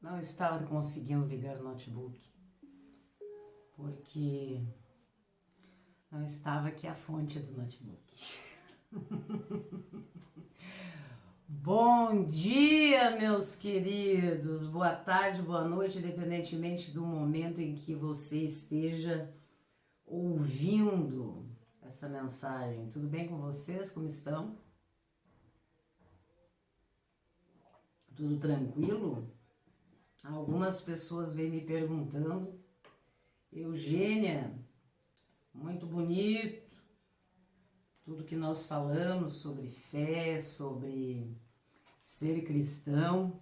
Não estava conseguindo ligar o notebook, porque não estava aqui a fonte do notebook. Bom dia, meus queridos! Boa tarde, boa noite, independentemente do momento em que você esteja ouvindo essa mensagem. Tudo bem com vocês? Como estão? Tudo tranquilo? Algumas pessoas vêm me perguntando: Eugênia, muito bonito tudo que nós falamos sobre fé, sobre ser cristão,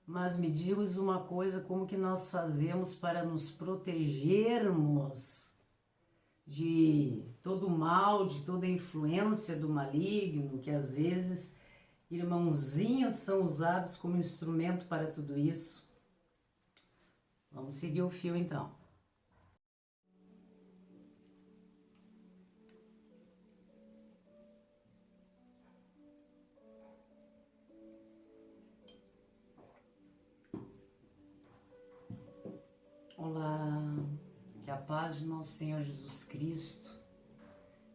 mas me diz uma coisa: como que nós fazemos para nos protegermos de todo o mal, de toda a influência do maligno, que às vezes irmãozinhos são usados como instrumento para tudo isso? Vamos seguir o fio então. Olá, que a paz de nosso Senhor Jesus Cristo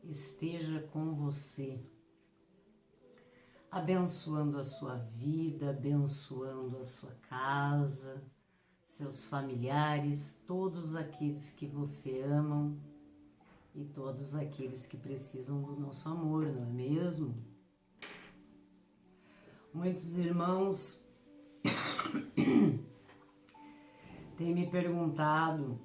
esteja com você, abençoando a sua vida, abençoando a sua casa, seus familiares, todos aqueles que você ama e todos aqueles que precisam do nosso amor, não é mesmo? Muitos irmãos têm me perguntado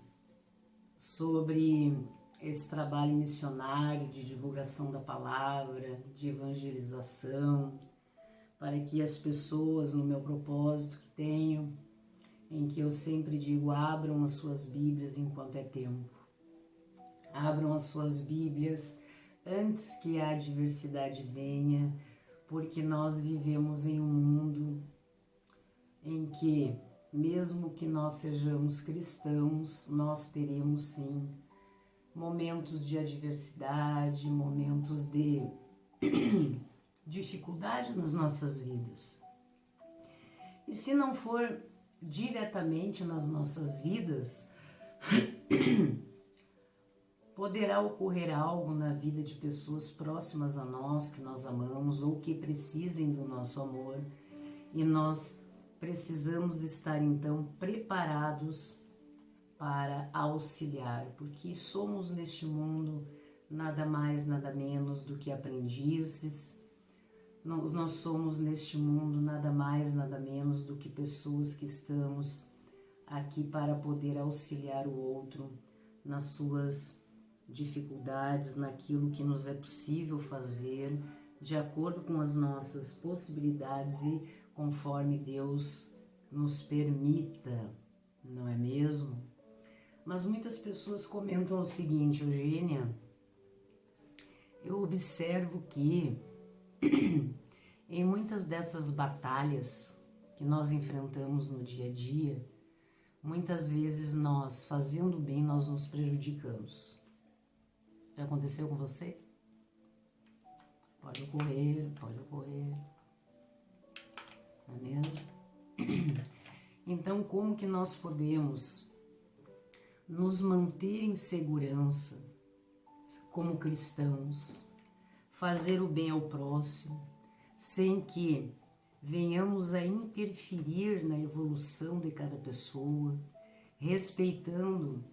sobre esse trabalho missionário de divulgação da palavra, de evangelização, para que as pessoas, no meu propósito que tenho, em que eu sempre digo: abram as suas Bíblias enquanto é tempo. Abram as suas Bíblias antes que a adversidade venha, porque nós vivemos em um mundo em que, mesmo que nós sejamos cristãos, nós teremos sim momentos de adversidade, momentos de dificuldade nas nossas vidas. E se não for diretamente nas nossas vidas, poderá ocorrer algo na vida de pessoas próximas a nós, que nós amamos ou que precisem do nosso amor, e nós precisamos estar então preparados para auxiliar, porque somos neste mundo nada mais, nada menos do que aprendizes. Nós somos neste mundo nada mais, nada menos do que pessoas que estamos aqui para poder auxiliar o outro nas suas dificuldades, naquilo que nos é possível fazer, de acordo com as nossas possibilidades e conforme Deus nos permita, não é mesmo? Mas muitas pessoas comentam o seguinte: Eugênia, eu observo que em muitas dessas batalhas que nós enfrentamos no dia a dia, muitas vezes nós, fazendo bem, nós nos prejudicamos. Já aconteceu com você? Pode ocorrer, não é mesmo? Então, como que nós podemos nos manter em segurança como cristãos, fazer o bem ao próximo, sem que venhamos a interferir na evolução de cada pessoa, respeitando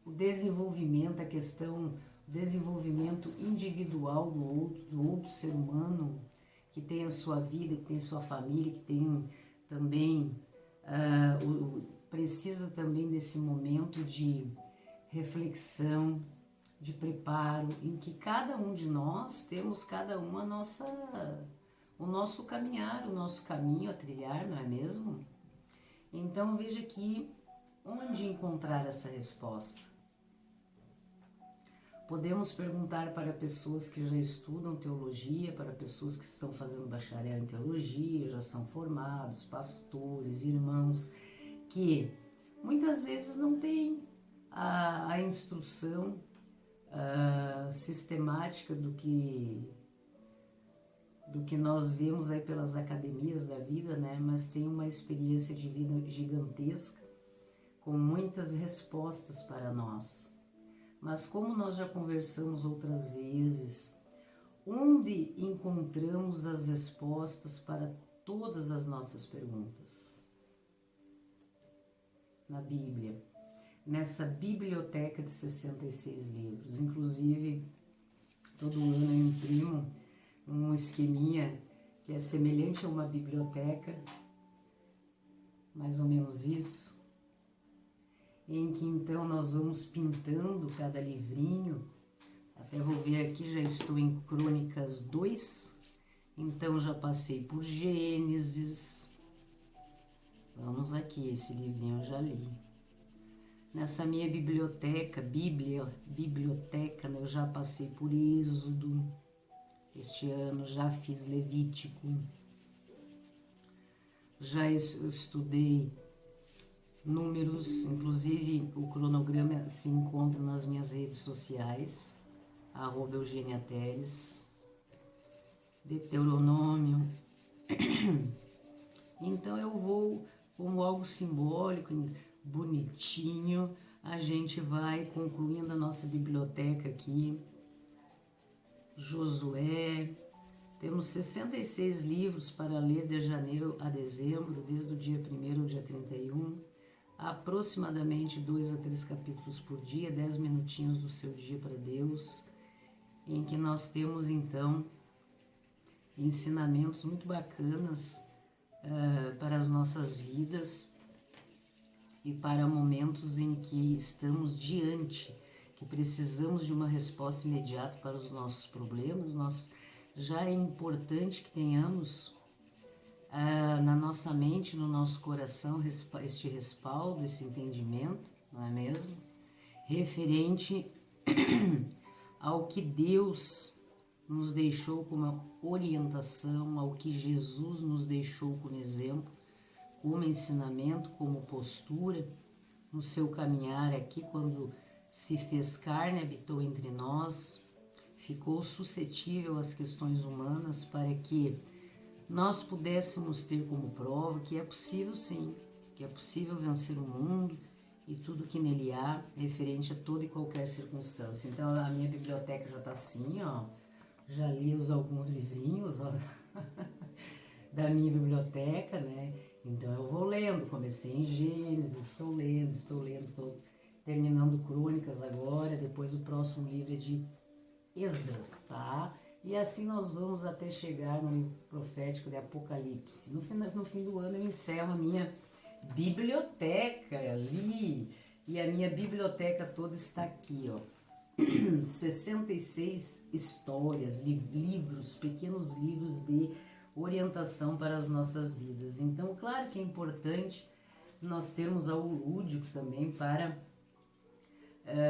o desenvolvimento, o desenvolvimento individual do outro ser humano, que tem a sua vida, que tem sua família, que tem também, precisa também desse momento de reflexão, de preparo, em que cada um de nós temos cada um o nosso caminhar, o nosso caminho a trilhar, não é mesmo? Então veja aqui onde encontrar essa resposta. Podemos perguntar para pessoas que já estudam teologia, para pessoas que estão fazendo bacharel em teologia, já são formados, pastores, irmãos, que muitas vezes não têm a instrução sistemática do que nós vemos aí pelas academias da vida, né? Mas tem uma experiência de vida gigantesca, com muitas respostas para nós. Mas como nós já conversamos outras vezes, onde encontramos as respostas para todas as nossas perguntas? Na Bíblia, nessa biblioteca de 66 livros. Inclusive, todo ano eu imprimo um esqueminha que é semelhante a uma biblioteca, mais ou menos isso, em que então nós vamos pintando cada livrinho. Até vou ver aqui, já estou em Crônicas 2, então já passei por Gênesis. Vamos aqui, esse livrinho eu já li. Nessa minha biblioteca, biblioteca, né, eu já passei por Êxodo. Este ano já fiz Levítico. Já estudei Números, inclusive o cronograma se encontra nas minhas redes sociais, @Eugênia Teres, Deuteronômio. Então eu vou, como algo simbólico, bonitinho, a gente vai concluindo a nossa biblioteca aqui. Josué, temos 66 livros para ler de janeiro a dezembro, desde o dia 1º ao dia 31, aproximadamente 2 a 3 capítulos por dia, 10 minutinhos do seu dia para Deus, em que nós temos então ensinamentos muito bacanas para as nossas vidas e para momentos em que estamos diante, que precisamos de uma resposta imediata para os nossos problemas. Já é importante que tenhamos na nossa mente, no nosso coração, este respaldo, esse entendimento, não é mesmo? Referente ao que Deus nos deixou como orientação, ao que Jesus nos deixou como exemplo, como ensinamento, como postura, no seu caminhar aqui, quando se fez carne, habitou entre nós, ficou suscetível às questões humanas para que nós pudéssemos ter como prova que é possível sim, que é possível vencer o mundo e tudo que nele há, referente a toda e qualquer circunstância. Então a minha biblioteca já está assim, ó, já li alguns livrinhos, ó, da minha biblioteca, né? Então eu vou lendo, comecei em Gênesis, estou lendo, terminando Crônicas agora, depois o próximo livro é de Esdras, tá? E assim nós vamos até chegar no livro profético de Apocalipse. No fim do ano eu encerro a minha biblioteca ali, e a minha biblioteca toda está aqui, ó. 66 histórias, livros, pequenos livros de orientação para as nossas vidas. Então, claro que é importante nós termos algo lúdico também para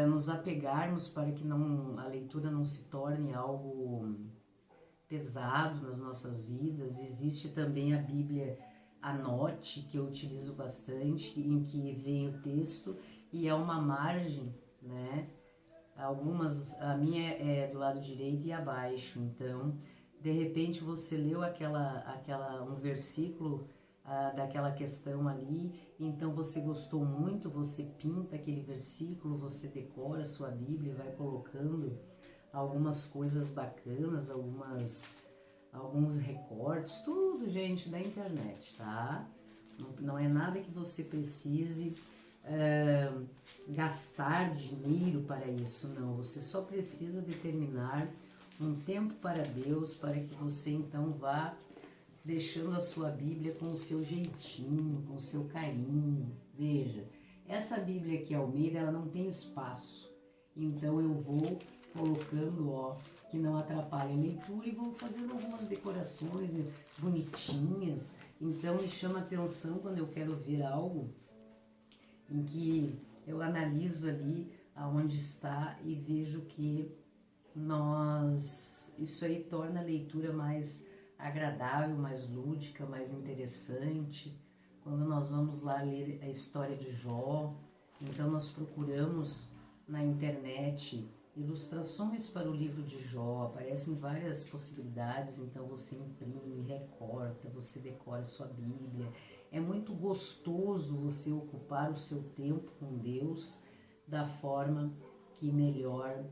nos apegarmos, para que a leitura não se torne algo pesado nas nossas vidas. Existe também a Bíblia Anote, que eu utilizo bastante, em que vem o texto e é uma margem, né? A minha é do lado direito e abaixo, então de repente você leu um versículo daquela questão ali, então você gostou muito, você pinta aquele versículo, você decora a sua Bíblia e vai colocando algumas coisas bacanas, alguns recortes, tudo, gente, da internet, tá? Não é nada que você precise gastar dinheiro para isso, não. Você só precisa determinar um tempo para Deus, para que você então vá deixando a sua Bíblia com o seu jeitinho, com o seu carinho. Veja, essa Bíblia aqui, Almeida, ela não tem espaço, então eu vou colocando, ó, que não atrapalha a leitura, e vou fazendo algumas decorações bonitinhas. Então me chama atenção quando eu quero ver algo em que eu analiso ali aonde está e vejo que isso aí torna a leitura mais agradável, mais lúdica, mais interessante. Quando nós vamos lá ler a história de Jó, então nós procuramos na internet ilustrações para o livro de Jó, aparecem várias possibilidades, então você imprime, recorta, você decora sua Bíblia. É muito gostoso você ocupar o seu tempo com Deus da forma que melhor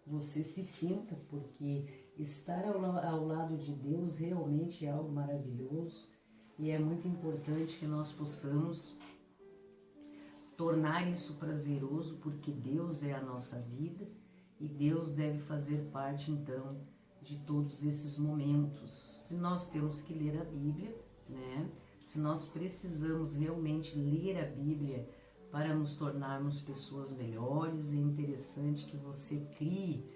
você se sinta, porque estar ao lado de Deus realmente é algo maravilhoso e é muito importante que nós possamos tornar isso prazeroso, porque Deus é a nossa vida e Deus deve fazer parte então de todos esses momentos. Se nós temos que ler a Bíblia, né? Se nós precisamos realmente ler a Bíblia para nos tornarmos pessoas melhores, é interessante que você crie,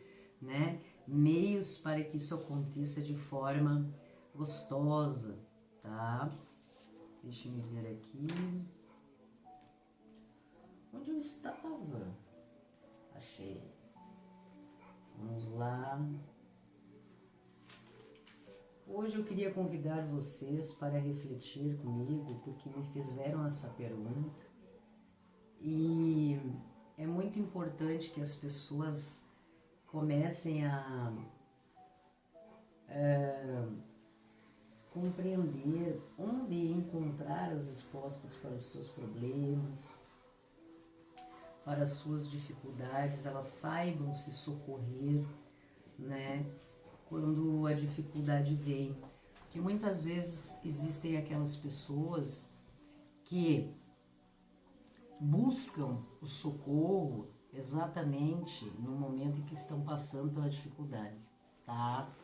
né, meios para que isso aconteça de forma gostosa, tá? Deixa eu ver aqui. Onde eu estava? Achei. Vamos lá. Hoje eu queria convidar vocês para refletir comigo, porque me fizeram essa pergunta. E é muito importante que as pessoas comecem a compreender onde encontrar as respostas para os seus problemas, para as suas dificuldades, elas saibam se socorrer, né, quando a dificuldade vem. Porque muitas vezes existem aquelas pessoas que buscam o socorro exatamente no momento em que estão passando pela dificuldade, tá?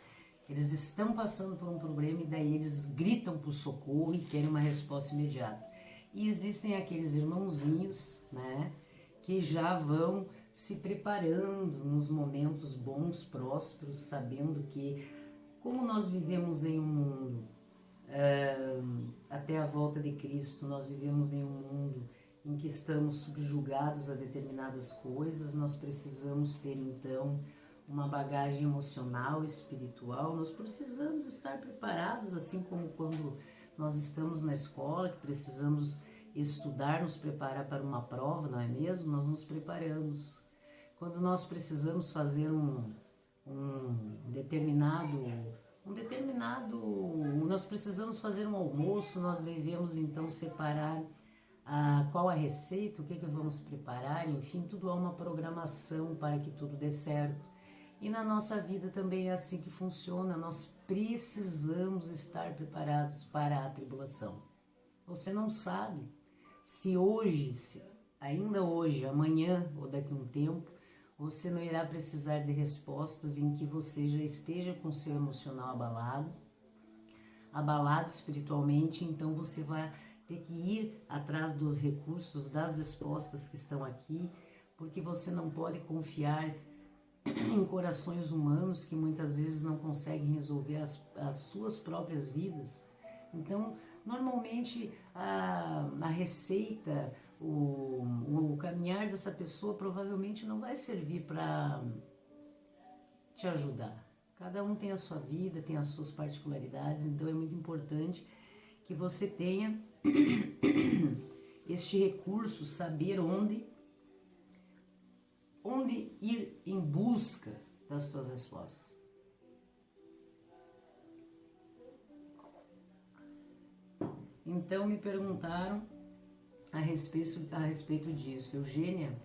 Eles estão passando por um problema e daí eles gritam por socorro e querem uma resposta imediata. E existem aqueles irmãozinhos, né, que já vão se preparando nos momentos bons, prósperos, sabendo que, como nós vivemos em um mundo, até a volta de Cristo, nós vivemos em um mundo em que estamos subjugados a determinadas coisas, nós precisamos ter então uma bagagem emocional, espiritual, nós precisamos estar preparados, assim como quando nós estamos na escola, que precisamos estudar, nos preparar para uma prova, não é mesmo? Nós nos preparamos. Quando nós precisamos fazer nós precisamos fazer um almoço, nós devemos então separar qual a receita, o que vamos preparar, enfim, tudo há uma programação para que tudo dê certo. E na nossa vida também é assim que funciona, nós precisamos estar preparados para a tribulação. Você não sabe se hoje, ainda hoje, amanhã ou daqui a um tempo, você não irá precisar de respostas em que você já esteja com seu emocional abalado espiritualmente, então você vai ter que ir atrás dos recursos, das respostas que estão aqui, porque você não pode confiar em corações humanos que muitas vezes não conseguem resolver as suas próprias vidas. Então, normalmente a receita, o caminhar dessa pessoa provavelmente não vai servir para te ajudar. Cada um tem a sua vida, tem as suas particularidades, então é muito importante que você tenha este recurso, saber onde ir em busca das suas respostas. Então me perguntaram a respeito disso, Eugênia,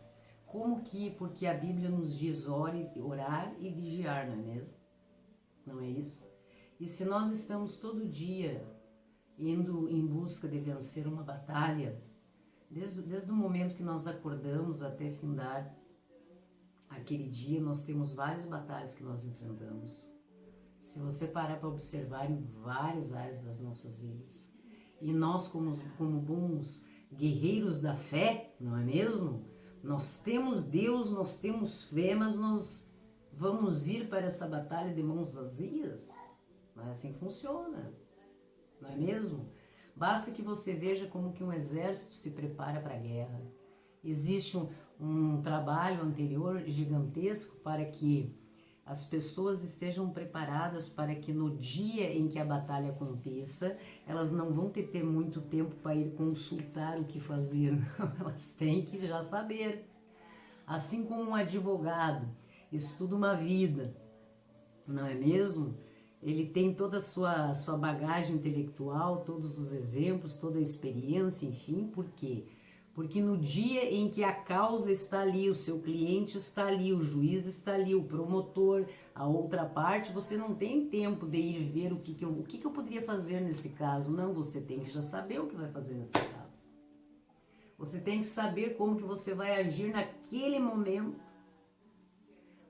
porque a Bíblia nos diz orar e vigiar, não é mesmo? Não é isso? E se nós estamos todo dia indo em busca de vencer uma batalha, desde o momento que nós acordamos até findar aquele dia, nós temos várias batalhas que nós enfrentamos. Se você parar para observar em várias áreas das nossas vidas, e nós como bons guerreiros da fé, não é mesmo? Nós temos Deus, nós temos fé, mas nós vamos ir para essa batalha de mãos vazias? Não é assim que funciona, não é mesmo? Basta que você veja como que um exército se prepara para a guerra. Existe um trabalho anterior gigantesco para que as pessoas estejam preparadas para que no dia em que a batalha aconteça, elas não vão ter muito tempo para ir consultar o que fazer, não, elas têm que já saber. Assim como um advogado estuda uma vida, não é mesmo? Ele tem toda a sua bagagem intelectual, todos os exemplos, toda a experiência, enfim, por quê? Porque no dia em que a causa está ali, o seu cliente está ali, o juiz está ali, o promotor, a outra parte, você não tem tempo de ir ver o que eu poderia fazer nesse caso. Não, você tem que já saber o que vai fazer nesse caso. Você tem que saber como que você vai agir naquele momento.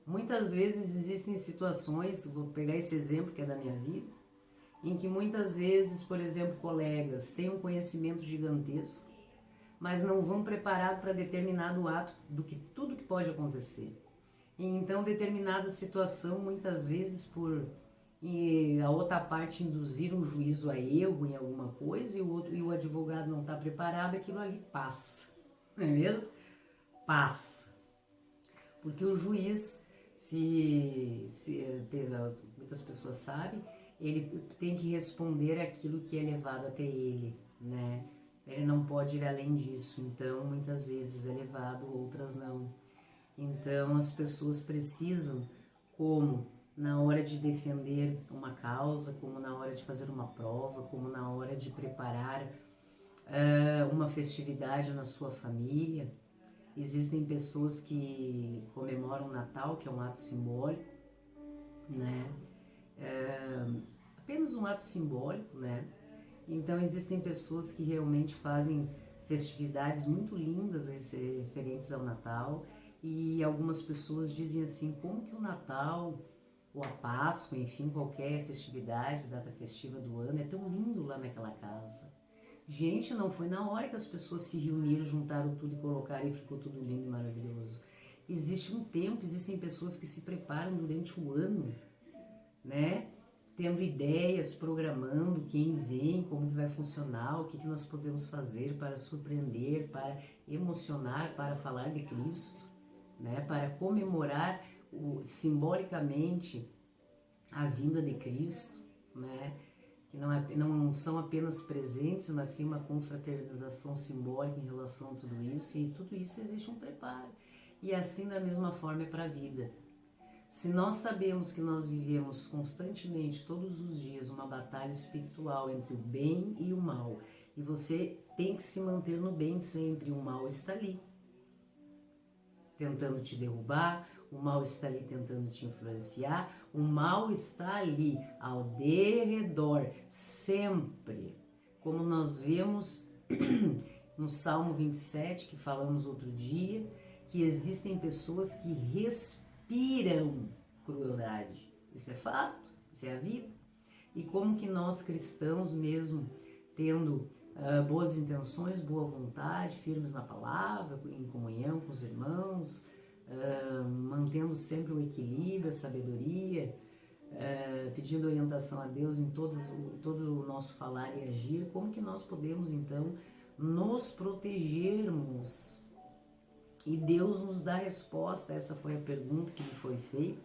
Muitas vezes existem situações, vou pegar esse exemplo que é da minha vida, em que muitas vezes, por exemplo, colegas têm um conhecimento gigantesco, mas não vão preparados para determinado ato do que tudo que pode acontecer. E então, determinada situação, muitas vezes por a outra parte induzir um juízo a erro em alguma coisa e o advogado não está preparado, aquilo ali passa, não é mesmo? Passa. Porque o juiz, muitas pessoas sabem, ele tem que responder aquilo que é levado até ele, né? Ele não pode ir além disso, então muitas vezes é levado, outras não. Então as pessoas precisam, como na hora de defender uma causa, como na hora de fazer uma prova, como na hora de preparar uma festividade na sua família. Existem pessoas que comemoram o Natal, que é um ato simbólico, né? Apenas um ato simbólico, né? Então existem pessoas que realmente fazem festividades muito lindas referentes ao Natal, e algumas pessoas dizem assim, como que o Natal ou a Páscoa, enfim, qualquer festividade, data festiva do ano, é tão lindo lá naquela casa. Gente, não foi na hora que as pessoas se reuniram, juntaram tudo e colocaram e ficou tudo lindo e maravilhoso. Existe um tempo, existem pessoas que se preparam durante o ano, né? Tendo ideias, programando quem vem, como vai funcionar, o que nós podemos fazer para surpreender, para emocionar, para falar de Cristo, né? Para comemorar simbolicamente a vinda de Cristo, né? Que não são apenas presentes, mas sim uma confraternização simbólica em relação a tudo isso, e tudo isso existe um preparo. E assim da mesma forma é para a vida. Se nós sabemos que nós vivemos constantemente, todos os dias, uma batalha espiritual entre o bem e o mal, e você tem que se manter no bem sempre, o mal está ali, tentando te derrubar, o mal está ali tentando te influenciar, o mal está ali ao derredor, sempre. Como nós vemos no Salmo 27, que falamos outro dia, que existem pessoas que respiram crueldade. Isso é fato, isso é a vida. E como que nós cristãos, mesmo tendo boas intenções, boa vontade, firmes na palavra, em comunhão com os irmãos, mantendo sempre o equilíbrio, a sabedoria, pedindo orientação a Deus em todo o nosso falar e agir, como que nós podemos então nos protegermos? E Deus nos dá a resposta. Essa foi a pergunta que me foi feita,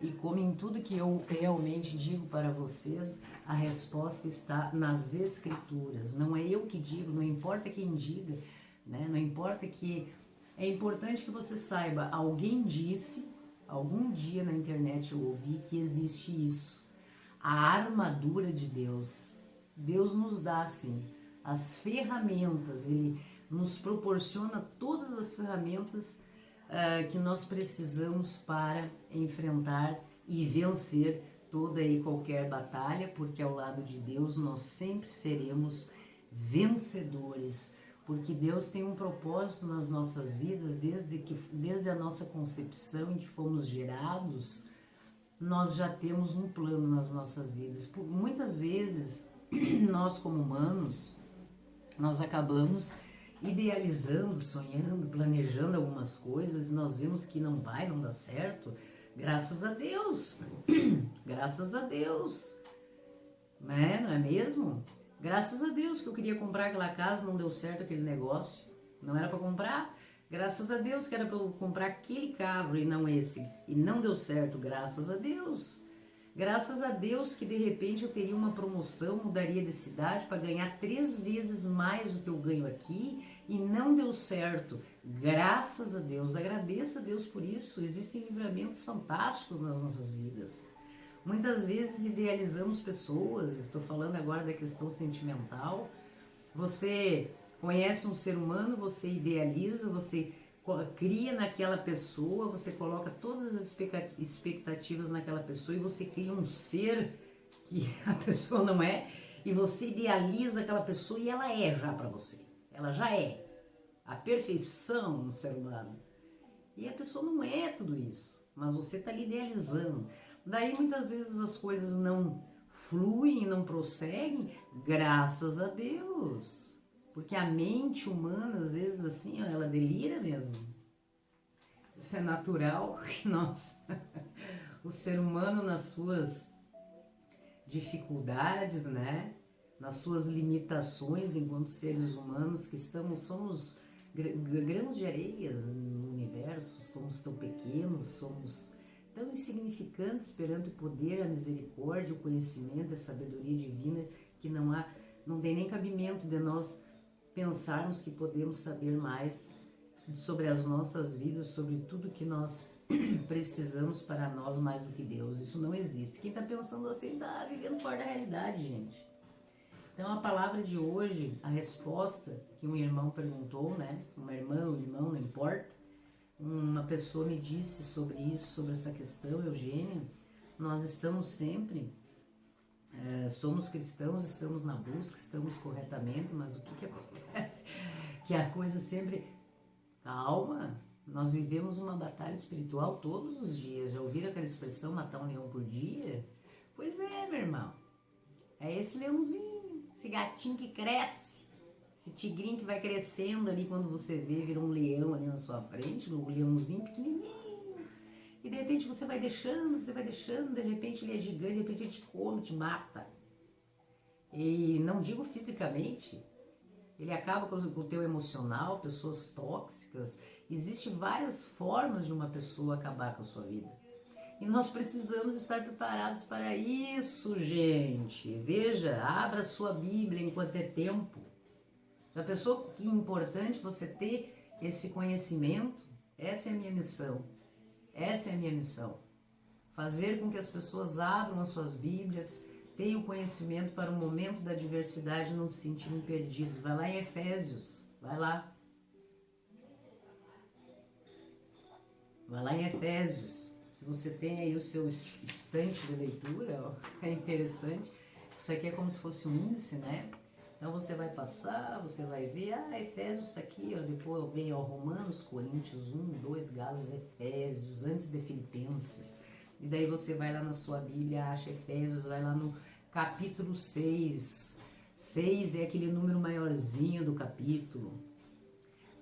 e como em tudo que eu realmente digo para vocês, a resposta está nas Escrituras. Não é eu que digo, não importa quem diga, né? Não importa que... É importante que você saiba, alguém disse, algum dia na internet eu ouvi que existe isso. A armadura de Deus. Deus nos dá, assim, as ferramentas, Ele nos proporciona todas as ferramentas que nós precisamos para enfrentar e vencer toda e qualquer batalha, porque ao lado de Deus nós sempre seremos vencedores, porque Deus tem um propósito nas nossas vidas, desde a nossa concepção em que fomos gerados, nós já temos um plano nas nossas vidas. Muitas vezes, nós como humanos, nós acabamos idealizando, sonhando, planejando algumas coisas, e nós vemos que não dá certo. Graças a Deus, graças a Deus, né? Não é mesmo? Graças a Deus que eu queria comprar aquela casa, não deu certo aquele negócio, não era para comprar. Graças a Deus que era para eu comprar aquele carro e não esse, e não deu certo, graças a Deus. Graças a Deus que de repente eu teria uma promoção, mudaria de cidade para ganhar 3 vezes mais do que eu ganho aqui e não deu certo. Graças a Deus, agradeça a Deus por isso. Existem livramentos fantásticos nas nossas vidas. Muitas vezes idealizamos pessoas, estou falando agora da questão sentimental. Você conhece um ser humano, você idealiza, você cria naquela pessoa, você coloca todas as expectativas naquela pessoa e você cria um ser que a pessoa não é, e você idealiza aquela pessoa e ela é já para você. Ela já é a perfeição no ser humano. E a pessoa não é tudo isso, mas você está ali idealizando. Daí muitas vezes as coisas não fluem, não prosseguem, graças a Deus. Porque a mente humana, às vezes, assim, ó, ela delira mesmo. Isso é natural que nós, o ser humano, nas suas dificuldades, né? Nas suas limitações enquanto seres humanos que somos grãos de areias no universo, somos tão pequenos, somos tão insignificantes perante o poder, a misericórdia, o conhecimento, a sabedoria divina, que não tem nem cabimento de nós pensarmos que podemos saber mais sobre as nossas vidas, sobre tudo que nós precisamos para nós mais do que Deus. Isso não existe. Quem está pensando assim está vivendo fora da realidade, gente. Então a palavra de hoje, a resposta que um irmão perguntou, né? Uma irmã, um irmão, não importa. Uma pessoa me disse sobre isso, sobre essa questão, Eugênia. Nós estamos sempre... somos cristãos, estamos na busca, estamos corretamente, mas o que acontece? Que a coisa sempre... Calma, nós vivemos uma batalha espiritual todos os dias. Já ouviram aquela expressão, matar um leão por dia? Pois é, meu irmão. É esse leãozinho, esse gatinho que cresce, esse tigrinho que vai crescendo ali, quando você vê, vira um leão ali na sua frente, um leãozinho pequenininho. E de repente você vai deixando, de repente ele é gigante, de repente ele te come, te mata. E não digo fisicamente, ele acaba com o teu emocional, pessoas tóxicas. Existem várias formas de uma pessoa acabar com a sua vida. E nós precisamos estar preparados para isso, gente. Veja, abra sua Bíblia enquanto é tempo. Já pensou que é importante você ter esse conhecimento? Essa é a minha missão. Essa é a minha missão. Fazer com que as pessoas abram as suas Bíblias, tenham conhecimento para o momento da adversidade não se sentirem perdidos. Vai lá em Efésios. Vai lá. Vai lá em Efésios. Se você tem aí o seu estante de leitura, ó, é interessante. Isso aqui é como se fosse um índice, né? Então você vai passar, você vai ver, Efésios está aqui, ó, depois vem Romanos, Coríntios 1, 2, Gálatas, Efésios, antes de Filipenses. E daí você vai lá na sua Bíblia, acha Efésios, vai lá no capítulo 6. 6 é aquele número maiorzinho do capítulo.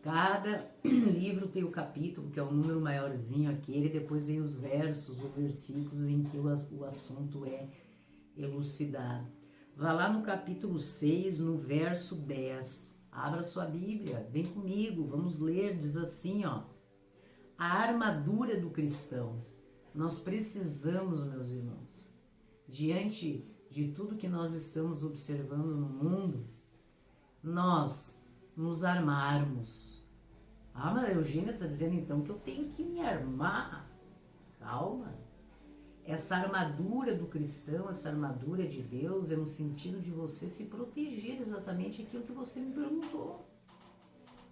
Cada livro tem o capítulo, que é o número maiorzinho aquele, depois vem os versos ou versículos em que o assunto é elucidado. Vá lá no capítulo 6, no verso 10. Abra sua Bíblia, vem comigo, vamos ler, diz assim, ó. A armadura do cristão. Nós precisamos, meus irmãos, diante de tudo que nós estamos observando no mundo, nós nos armarmos. Mas a Eugênia está dizendo então que eu tenho que me armar. Calma. Essa armadura do cristão, essa armadura de Deus é no sentido de você se proteger, exatamente aquilo que você me perguntou.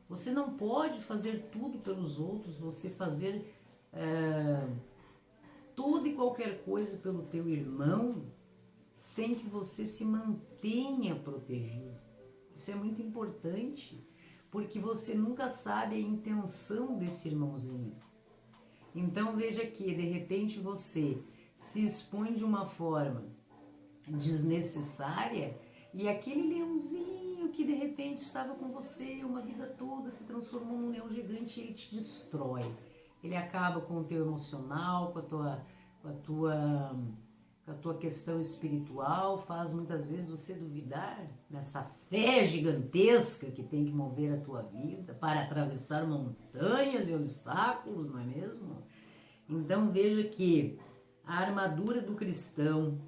Você não pode fazer tudo pelos outros, você fazer toda e qualquer coisa pelo teu irmão sem que você se mantenha protegido. Isso é muito importante, porque você nunca sabe a intenção desse irmãozinho. Então veja que de repente você se expõe de uma forma desnecessária e aquele leãozinho que de repente estava com você uma vida toda se transformou num leão gigante e ele te destrói. Ele acaba com o teu emocional, com a tua questão espiritual, faz muitas vezes você duvidar nessa fé gigantesca que tem que mover a tua vida para atravessar montanhas e obstáculos, não é mesmo? Então veja que a armadura do cristão,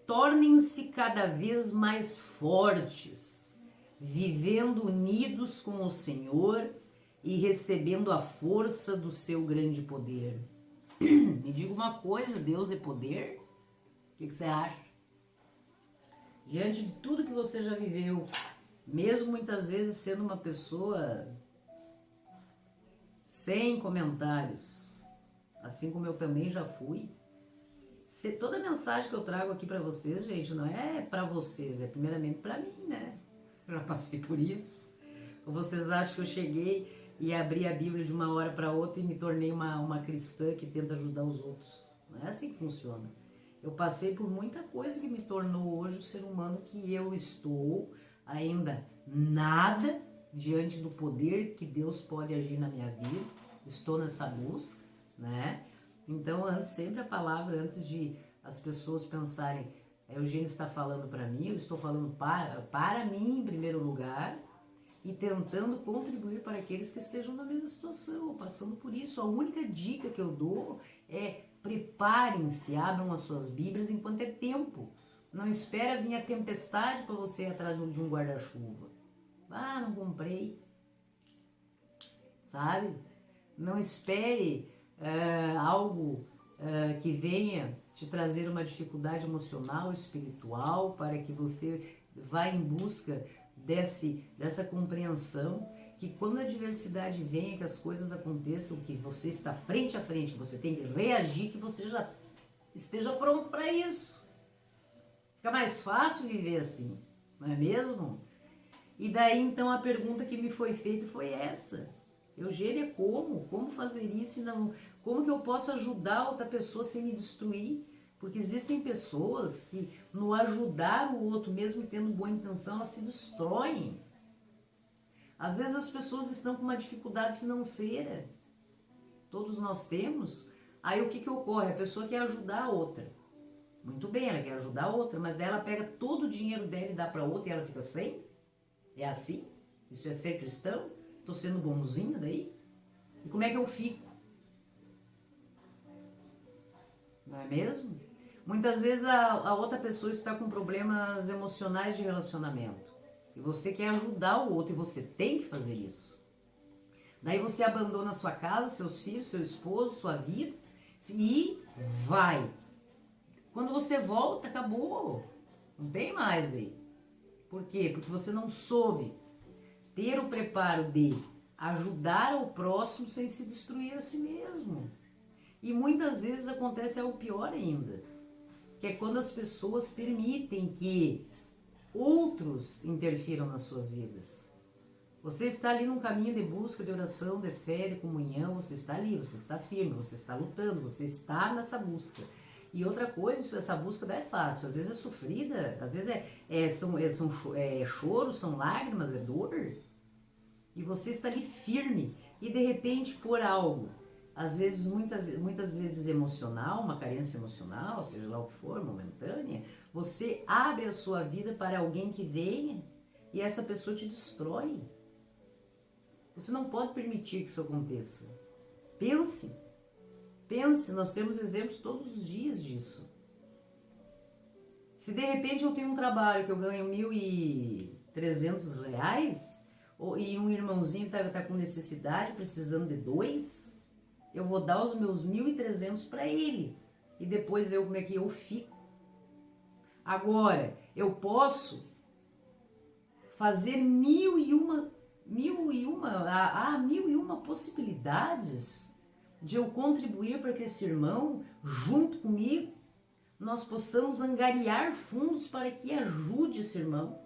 tornem-se cada vez mais fortes, vivendo unidos com o Senhor e recebendo a força do seu grande poder. Me diga uma coisa, Deus é poder? O que você acha? Diante de tudo que você já viveu, mesmo muitas vezes sendo uma pessoa sem comentários, assim como eu também já fui, toda a mensagem que eu trago aqui para vocês, gente, não é para vocês, é primeiramente para mim, né? Já passei por isso. Ou vocês acham que eu cheguei e abri a Bíblia de uma hora para outra e me tornei uma cristã que tenta ajudar os outros? Não é assim que funciona. Eu passei por muita coisa que me tornou hoje o ser humano que eu estou, ainda nada diante do poder que Deus pode agir na minha vida. Estou nessa busca, né? Então, sempre a palavra, antes de as pessoas pensarem, Eugênio está falando para mim, eu estou falando para mim em primeiro lugar e tentando contribuir para aqueles que estejam na mesma situação, ou passando por isso. A única dica que eu dou é: preparem-se, abram as suas Bíblias enquanto é tempo. Não espera vir a tempestade para você ir atrás de um guarda-chuva. Ah, não comprei. Sabe? Não espere algo que venha te trazer uma dificuldade emocional, espiritual, para que você vá em busca dessa compreensão que quando a adversidade venha, que as coisas aconteçam, que você está frente a frente, que você tem que reagir, que você já esteja pronto para isso. Fica mais fácil viver assim, não é mesmo? E daí então a pergunta que me foi feita foi essa: Eugênia, como fazer isso? E não, como que eu posso ajudar outra pessoa sem me destruir? Porque existem pessoas que no ajudar o outro, mesmo tendo boa intenção, elas se destroem. Às vezes as pessoas estão com uma dificuldade financeira. Todos nós temos. Aí o que ocorre? A pessoa quer ajudar a outra. Muito bem, ela quer ajudar a outra, mas daí ela pega todo o dinheiro dela e dá para outra e ela fica sem? É assim? Isso é ser cristão? Estou sendo bonzinho daí? E como é que eu fico? Não é mesmo? Muitas vezes a outra pessoa está com problemas emocionais de relacionamento. E você quer ajudar o outro e você tem que fazer isso. Daí você abandona sua casa, seus filhos, seu esposo, sua vida e vai. Quando você volta, acabou. Não tem mais daí. Por quê? Porque você não soube ter o preparo de ajudar o próximo sem se destruir a si mesmo. E muitas vezes acontece algo pior ainda, que é quando as pessoas permitem que outros interfiram nas suas vidas. Você está ali num caminho de busca, de oração, de fé, de comunhão, você está ali, você está firme, você está lutando, você está nessa busca. E outra coisa, essa busca não é fácil, às vezes é sofrida, às vezes são choros, são lágrimas, é dor. E você está ali firme e de repente por algo, às vezes, muitas vezes emocional, uma carência emocional, seja lá o que for, momentânea, você abre a sua vida para alguém que venha e essa pessoa te destrói. Você não pode permitir que isso aconteça. Pense, nós temos exemplos todos os dias disso. Se de repente eu tenho um trabalho que eu ganho R$1.300 e um irmãozinho está com necessidade, precisando de 2, eu vou dar os meus 1.300 para ele. E depois como é que eu fico? Agora, eu posso fazer mil e uma possibilidades de eu contribuir para que esse irmão, junto comigo, nós possamos angariar fundos para que ajude esse irmão,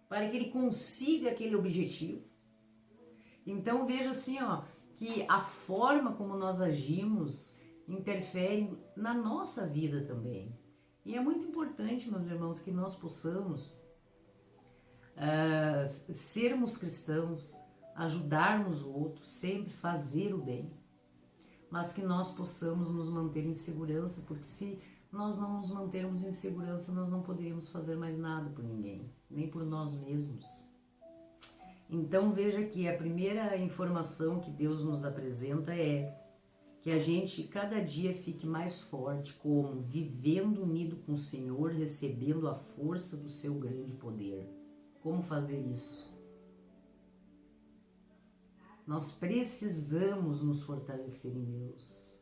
para que ele consiga aquele objetivo. Então veja assim, que a forma como nós agimos interfere na nossa vida também. E é muito importante, meus irmãos, que nós possamos sermos cristãos, ajudarmos o outro, sempre fazer o bem, mas que nós possamos nos manter em segurança, porque se nós não nos mantermos em segurança, nós não poderíamos fazer mais nada por ninguém, nem por nós mesmos. Então veja que a primeira informação que Deus nos apresenta é: que a gente cada dia fique mais forte, como vivendo unido com o Senhor, recebendo a força do seu grande poder. Como fazer isso? Nós precisamos nos fortalecer em Deus,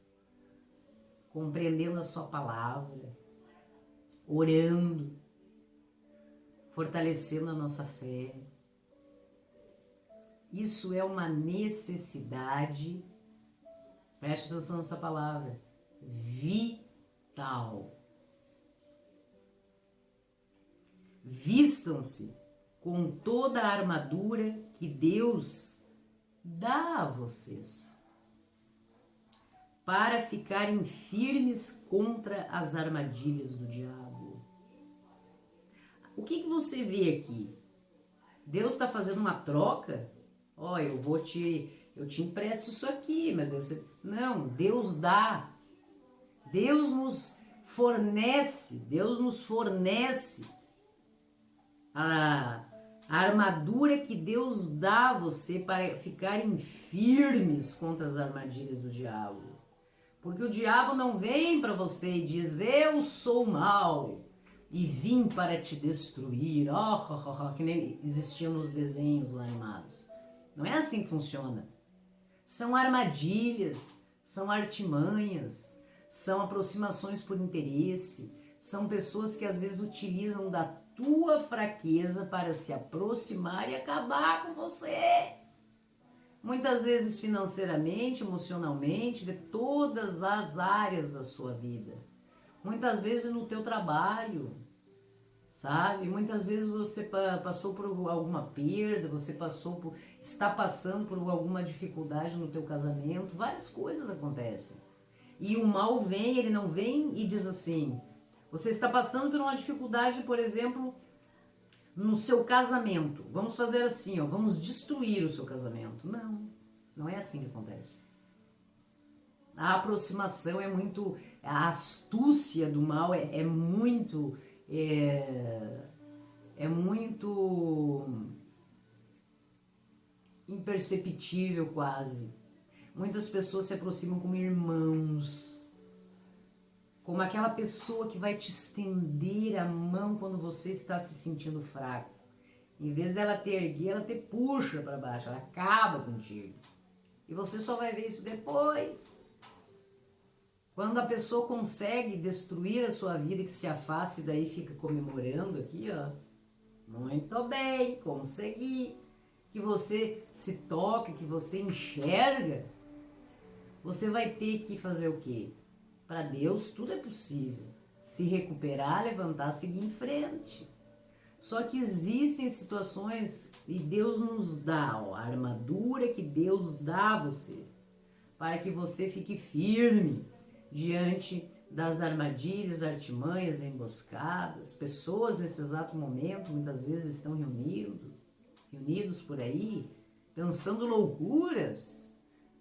compreendendo a sua palavra, orando, fortalecendo a nossa fé. Isso é uma necessidade, preste atenção nessa palavra, vital. Vistam-se com toda a armadura que Deus dá a vocês, para ficarem firmes contra as armadilhas do diabo. O que você vê aqui? Deus está fazendo uma troca? Ó, eu te empresto isso aqui, mas você... Não, Deus dá. Deus nos fornece a armadura que Deus dá a você para ficarem firmes contra as armadilhas do diabo. Porque o diabo não vem para você e diz, eu sou mal e vim para te destruir, que nem existiam nos desenhos lá animados. Não é assim que funciona. São armadilhas, são artimanhas, são aproximações por interesse, são pessoas que às vezes utilizam da tua fraqueza para se aproximar e acabar com você. Muitas vezes financeiramente, emocionalmente, de todas as áreas da sua vida. Muitas vezes no teu trabalho, sabe? Muitas vezes você passou por alguma perda, está passando por alguma dificuldade no teu casamento, várias coisas acontecem. E o mal vem, ele não vem e diz assim, você está passando por uma dificuldade, por exemplo, no seu casamento. Vamos fazer assim, vamos destruir o seu casamento. Não, não é assim que acontece. A aproximação é muito, a astúcia do mal é muito imperceptível quase. Muitas pessoas se aproximam como irmãos, como aquela pessoa que vai te estender a mão quando você está se sentindo fraco. Em vez dela te erguer, ela te puxa para baixo, ela acaba contigo. E você só vai ver isso depois. Quando a pessoa consegue destruir a sua vida, que se afasta e daí fica comemorando aqui, ó. Muito bem, consegui. Que você se toca, que você enxerga. Você vai ter que fazer o quê? Para Deus tudo é possível. Se recuperar, levantar, seguir em frente. Só que existem situações e Deus nos dá a armadura que Deus dá a você. Para que você fique firme diante das armadilhas, artimanhas, emboscadas. Pessoas nesse exato momento muitas vezes estão reunidos por aí, pensando loucuras,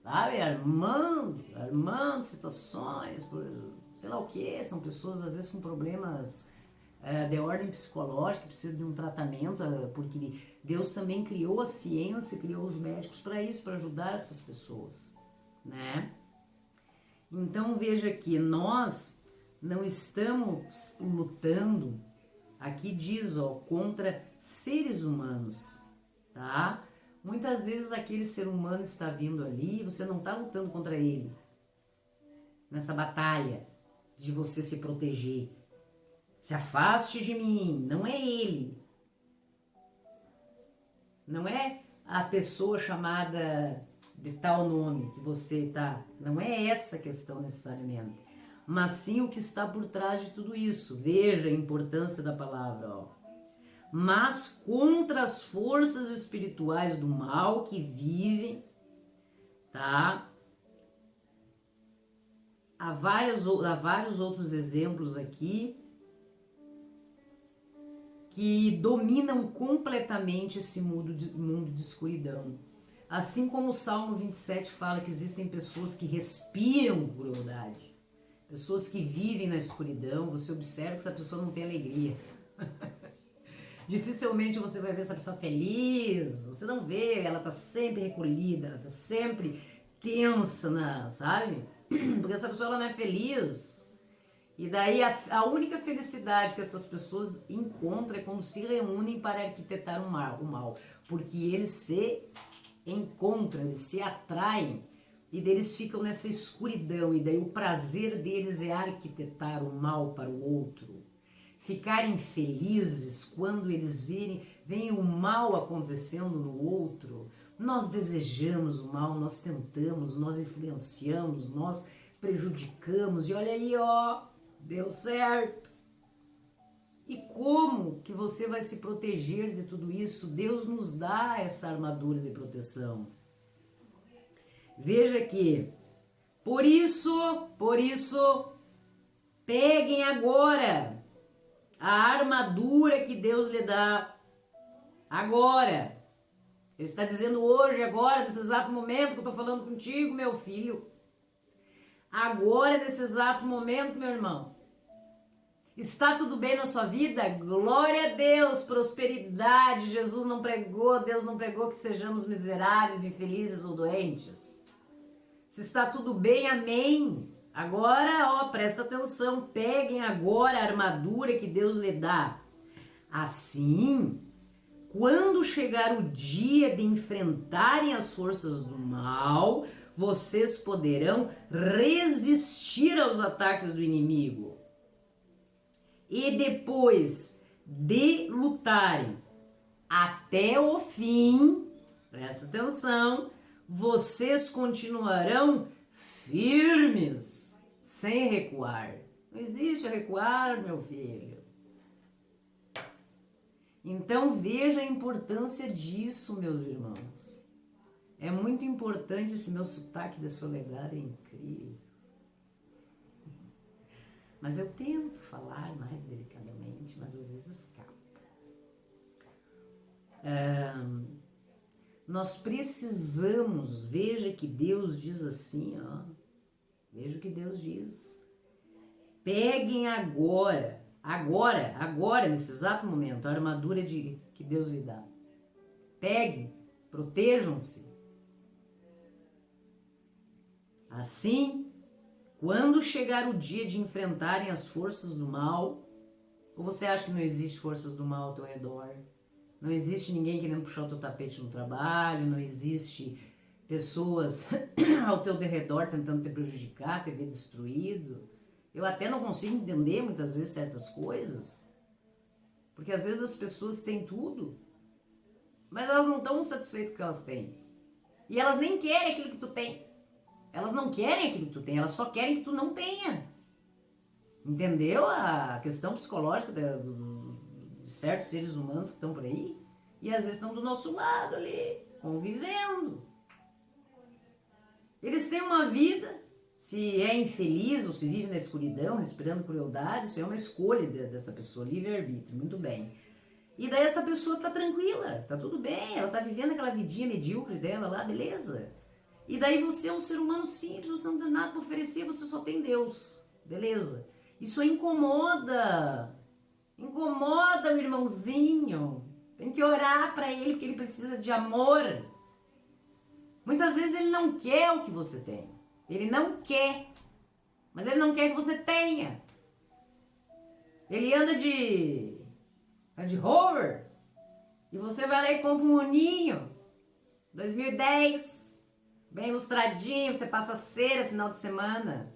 sabe? Armando situações, por sei lá o que. São pessoas às vezes com problemas de ordem psicológica, que precisam de um tratamento, porque Deus também criou a ciência, criou os médicos para isso, para ajudar essas pessoas, né? Então veja que nós não estamos lutando, aqui diz, contra seres humanos, tá? Muitas vezes aquele ser humano está vindo ali, você não está lutando contra ele, nessa batalha de você se proteger. Se afaste de mim, não é ele. Não é a pessoa chamada de tal nome que você tá. Não é essa a questão necessariamente. Mas sim o que está por trás de tudo isso. Veja a importância da palavra, Mas contra as forças espirituais do mal que vivem, tá? Há vários outros exemplos aqui que dominam completamente esse mundo de escuridão. Assim como o Salmo 27 fala que existem pessoas que respiram crueldade, pessoas que vivem na escuridão, você observa que essa pessoa não tem alegria. Dificilmente você vai ver essa pessoa feliz, você não vê, ela está sempre recolhida, ela está sempre tensa, sabe? Porque essa pessoa ela não é feliz. E daí a única felicidade que essas pessoas encontram é quando se reúnem para arquitetar o mal. Porque eles se encontram, eles se atraem e daí eles ficam nessa escuridão. E daí o prazer deles é arquitetar o mal para o outro. Ficarem felizes quando eles veem o mal acontecendo no outro. Nós desejamos o mal, nós tentamos, nós influenciamos, nós prejudicamos. E olha aí, ó, deu certo. E como que você vai se proteger de tudo isso? Deus nos dá essa armadura de proteção. Veja que, por isso, peguem agora a armadura que Deus lhe dá. Agora. Ele está dizendo hoje, agora, nesse exato momento que eu estou falando contigo, meu filho. Agora, nesse exato momento, meu irmão. Está tudo bem na sua vida? Glória a Deus, prosperidade. Jesus não pregou, Deus não pregou que sejamos miseráveis, infelizes ou doentes. Se está tudo bem, amém. Agora, ó, presta atenção, peguem agora a armadura que Deus lhe dá. Assim, quando chegar o dia de enfrentarem as forças do mal, vocês poderão resistir aos ataques do inimigo. E depois de lutarem até o fim, presta atenção, vocês continuarão firmes, sem recuar. Não existe recuar, meu filho. Então veja a importância disso, meus irmãos. É muito importante. Esse meu sotaque de Soledade, é incrível. Mas eu tento falar mais delicadamente, mas às vezes escapa. Nós precisamos, veja que Deus diz assim, ó. Veja o que Deus diz. Peguem agora, nesse exato momento, a armadura que Deus lhe dá. Peguem, protejam-se. Assim, quando chegar o dia de enfrentarem as forças do mal, ou você acha que não existe forças do mal ao teu redor? Não existe ninguém querendo puxar o teu tapete no trabalho, não existe pessoas ao teu derredor tentando te prejudicar, te ver destruído. Eu até não consigo entender muitas vezes certas coisas, porque às vezes as pessoas têm tudo, mas elas não estão satisfeitas com o que elas têm. E elas nem querem aquilo que tu tem. Elas não querem aquilo que tu tem, elas só querem que tu não tenha. Entendeu a questão psicológica de certos seres humanos que estão por aí? E às vezes estão do nosso lado ali, convivendo. Eles têm uma vida, se é infeliz ou se vive na escuridão, respirando crueldade, isso é uma escolha dessa pessoa, livre-arbítrio, muito bem. E daí essa pessoa tá tranquila, tá tudo bem, ela tá vivendo aquela vidinha medíocre dela lá, beleza. E daí você é um ser humano simples, você não tem nada para oferecer, você só tem Deus, beleza. Isso incomoda o irmãozinho. Tem que orar para ele, porque ele precisa de amor. Muitas vezes ele não quer o que você tem. Ele não quer. Mas ele não quer que você tenha. Ele anda de Rover. E você vai lá e compra um Uninho. 2010. Bem ilustradinho. Você passa cera final de semana.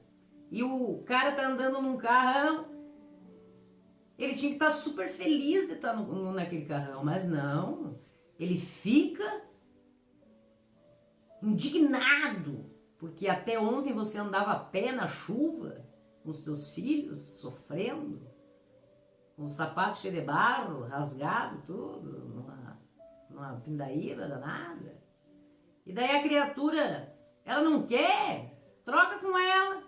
E o cara tá andando num carrão. Ele tinha que estar super feliz de estar naquele carrão. Mas não. Ele fica indignado. Porque até ontem você andava a pé na chuva. Com os teus filhos sofrendo. Com os sapatos cheios de barro, rasgado, tudo. Numa pindaíba danada. E daí a criatura, ela não quer. Troca com ela.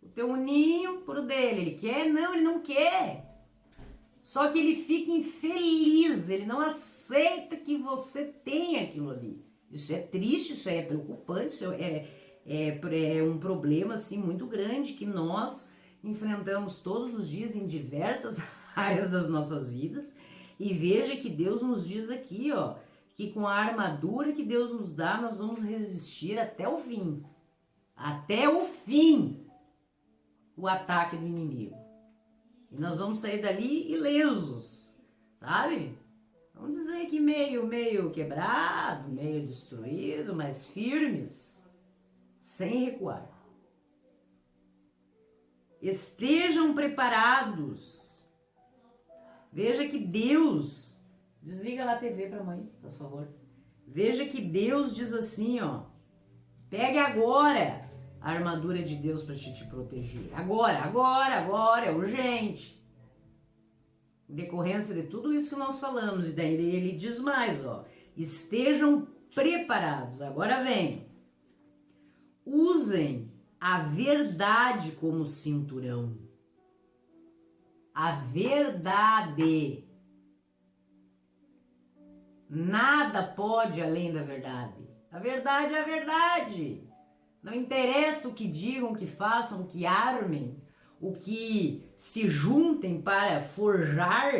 O teu Uninho por o dele. Ele quer? Não, ele não quer. Só que ele fica infeliz. Ele não aceita que você tenha aquilo ali. Isso é triste, isso é preocupante, isso é um problema assim, muito grande que nós enfrentamos todos os dias em diversas áreas das nossas vidas. E veja que Deus nos diz aqui, que com a armadura que Deus nos dá, nós vamos resistir até o fim. até o fim o ataque do inimigo. E nós vamos sair dali ilesos, sabe? Vamos dizer que meio quebrado, meio destruído, mas firmes, sem recuar. Estejam preparados. Veja que Deus... Desliga lá a TV para mãe, por favor. Veja que Deus diz assim, ó. Pegue agora a armadura de Deus para te proteger. Agora, é urgente. Em decorrência de tudo isso que nós falamos. E daí ele diz mais, ó. Estejam preparados. Agora vem. Usem a verdade como cinturão. A verdade. Nada pode além da verdade. A verdade é a verdade. Não interessa o que digam, o que façam, o que armem, o que se juntem para forjar,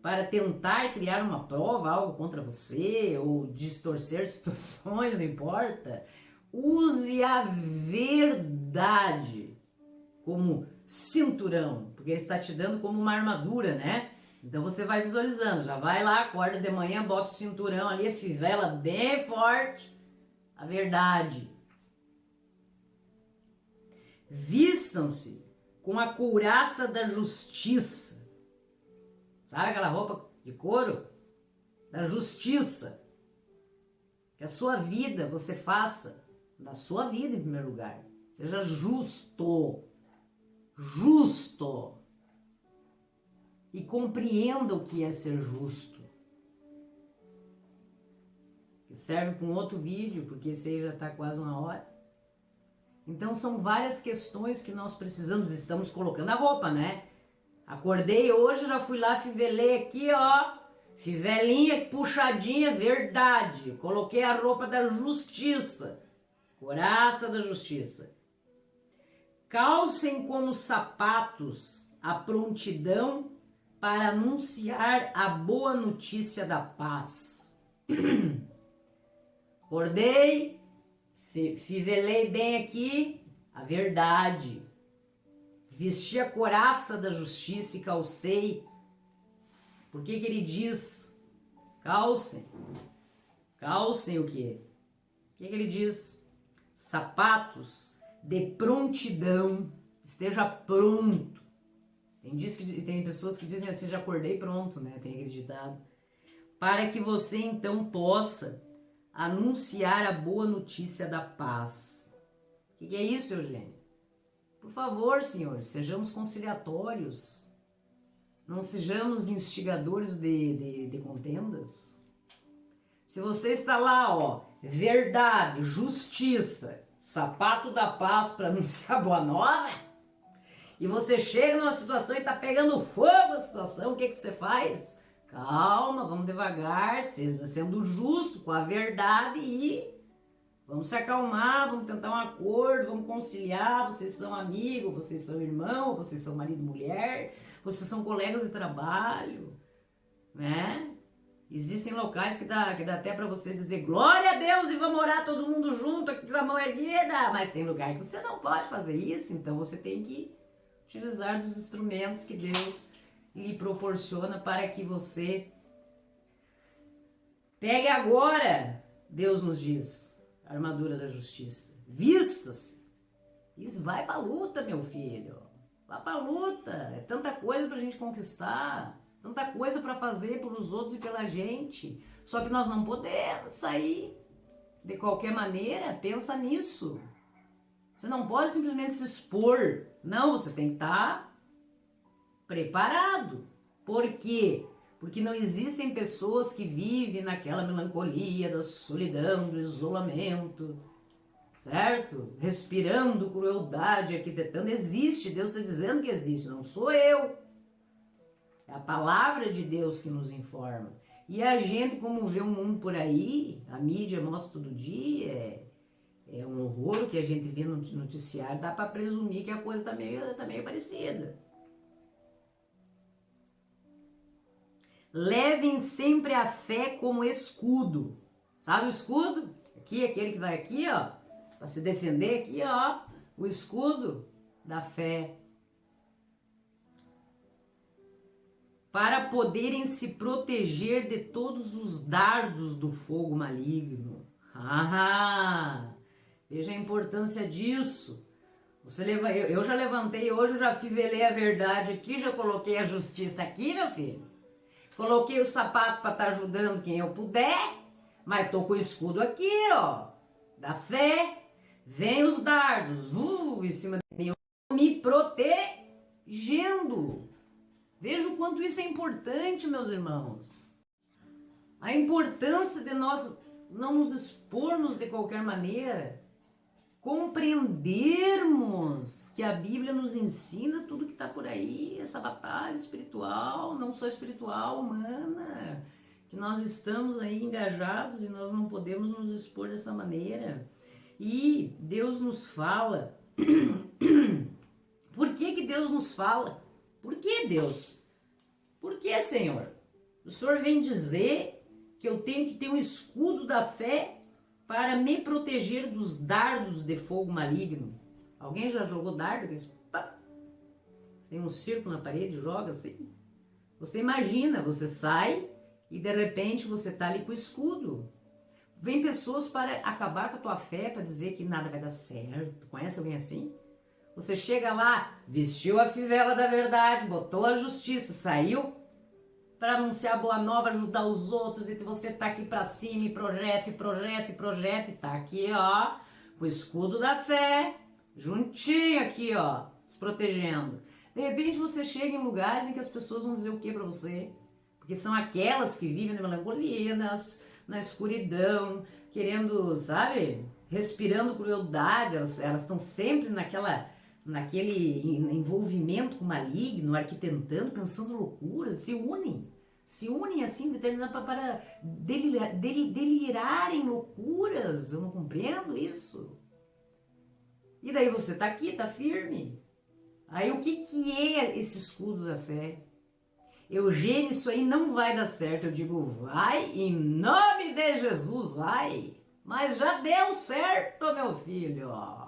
para tentar criar uma prova, algo contra você, ou distorcer situações, não importa. Use a verdade como cinturão, porque ele está te dando como uma armadura, né? Então você vai visualizando, já vai lá, acorda de manhã, bota o cinturão ali, a fivela bem forte, a verdade. Vistam-se com a couraça da justiça. Sabe aquela roupa de couro? Da justiça. Que a sua vida você faça, da sua vida em primeiro lugar. Seja justo. Justo. E compreenda o que é ser justo. Que serve para um outro vídeo, porque esse aí já está quase 1 hora. Então são várias questões que nós precisamos, estamos colocando a roupa, né? Acordei hoje, já fui lá, fivelei aqui, ó. Fivelinha, puxadinha, verdade. Coloquei a roupa da justiça. Couraça da justiça. Calcem como sapatos a prontidão para anunciar a boa notícia da paz. Acordei, fivelei bem aqui, a verdade. Vesti a couraça da justiça e calcei. Por que ele diz? Calcem. Calcem o quê? O que ele diz? Sapatos de prontidão. Esteja pronto. Tem pessoas que dizem assim, já acordei pronto, né? Tem acreditado. Para que você então possa anunciar a boa notícia da paz. O que é isso, Eugênio? Por favor, senhores, sejamos conciliatórios. Não sejamos instigadores de contendas. Se você está lá, ó, verdade, justiça, sapato da paz para anunciar boa nova, e você chega numa situação e está pegando fogo a situação, o que você faz? Calma, vamos devagar, sendo justo com a verdade e vamos se acalmar, vamos tentar um acordo, vamos conciliar, vocês são amigos, vocês são irmãos, vocês são marido e mulher, vocês são colegas de trabalho, né? Existem locais que dá até para você dizer glória a Deus e vamos orar todo mundo junto aqui com a mão erguida, mas tem lugar que você não pode fazer isso, então você tem que utilizar dos instrumentos que Deus lhe proporciona para que você pegue agora, Deus nos diz, a armadura da justiça. Vista-se. Isso, vai pra luta, meu filho. Vai pra luta. É tanta coisa pra gente conquistar. Tanta coisa pra fazer pelos outros e pela gente. Só que nós não podemos sair de qualquer maneira. Pensa nisso. Você não pode simplesmente se expor. Não, você tem que estar preparado. Por quê? Porque não existem pessoas que vivem naquela melancolia da solidão, do isolamento, certo? Respirando crueldade, arquitetando. Existe, Deus está dizendo que existe, não sou eu. É a palavra de Deus que nos informa. E a gente, como vê o mundo por aí, a mídia mostra todo dia, é um horror o que a gente vê no noticiário, dá para presumir que a coisa tá meio parecida. Levem sempre a fé como escudo. Sabe o escudo? Aqui, aquele que vai aqui, ó. Para se defender aqui, ó, o escudo da fé. Para poderem se proteger de todos os dardos do fogo maligno. Veja a importância disso. Eu já levantei hoje, eu já fivelei a verdade aqui, já coloquei a justiça aqui, meu filho. Coloquei o sapato para estar ajudando quem eu puder, mas tô com o escudo aqui, ó, da fé. Vem os dardos, em cima de mim, me protegendo. Veja o quanto isso é importante, meus irmãos. A importância de nós não nos expormos de qualquer maneira. Compreendermos que a Bíblia nos ensina tudo que está por aí, essa batalha espiritual, não só espiritual, humana, que nós estamos aí engajados e nós não podemos nos expor dessa maneira. E Deus nos fala. Por que Deus nos fala? Por que Deus? Por que, Senhor? O Senhor vem dizer que eu tenho que ter um escudo da fé para me proteger dos dardos de fogo maligno. Alguém já jogou dardo? Tem um círculo na parede, joga assim. Você imagina, você sai e de repente você está ali com o escudo. Vem pessoas para acabar com a tua fé, para dizer que nada vai dar certo. Conhece alguém assim? Você chega lá, vestiu a fivela da verdade, botou a justiça, saiu para anunciar a boa nova, ajudar os outros, e você tá aqui para cima, e projeta, e tá aqui, ó, com o escudo da fé, juntinho aqui, ó, se protegendo. De repente você chega em lugares em que as pessoas vão dizer o que para você? Porque são aquelas que vivem na melancolia, na escuridão, querendo, sabe, respirando crueldade, elas estão sempre naquele envolvimento com o maligno, arquitetando, pensando loucuras, se unem assim, determinado para delirarem loucuras. Eu não compreendo isso. E daí você tá aqui, tá firme. Aí o que é esse escudo da fé? Eugênio, isso aí não vai dar certo. Eu digo, vai, em nome de Jesus, vai. Mas já deu certo, meu filho, ó.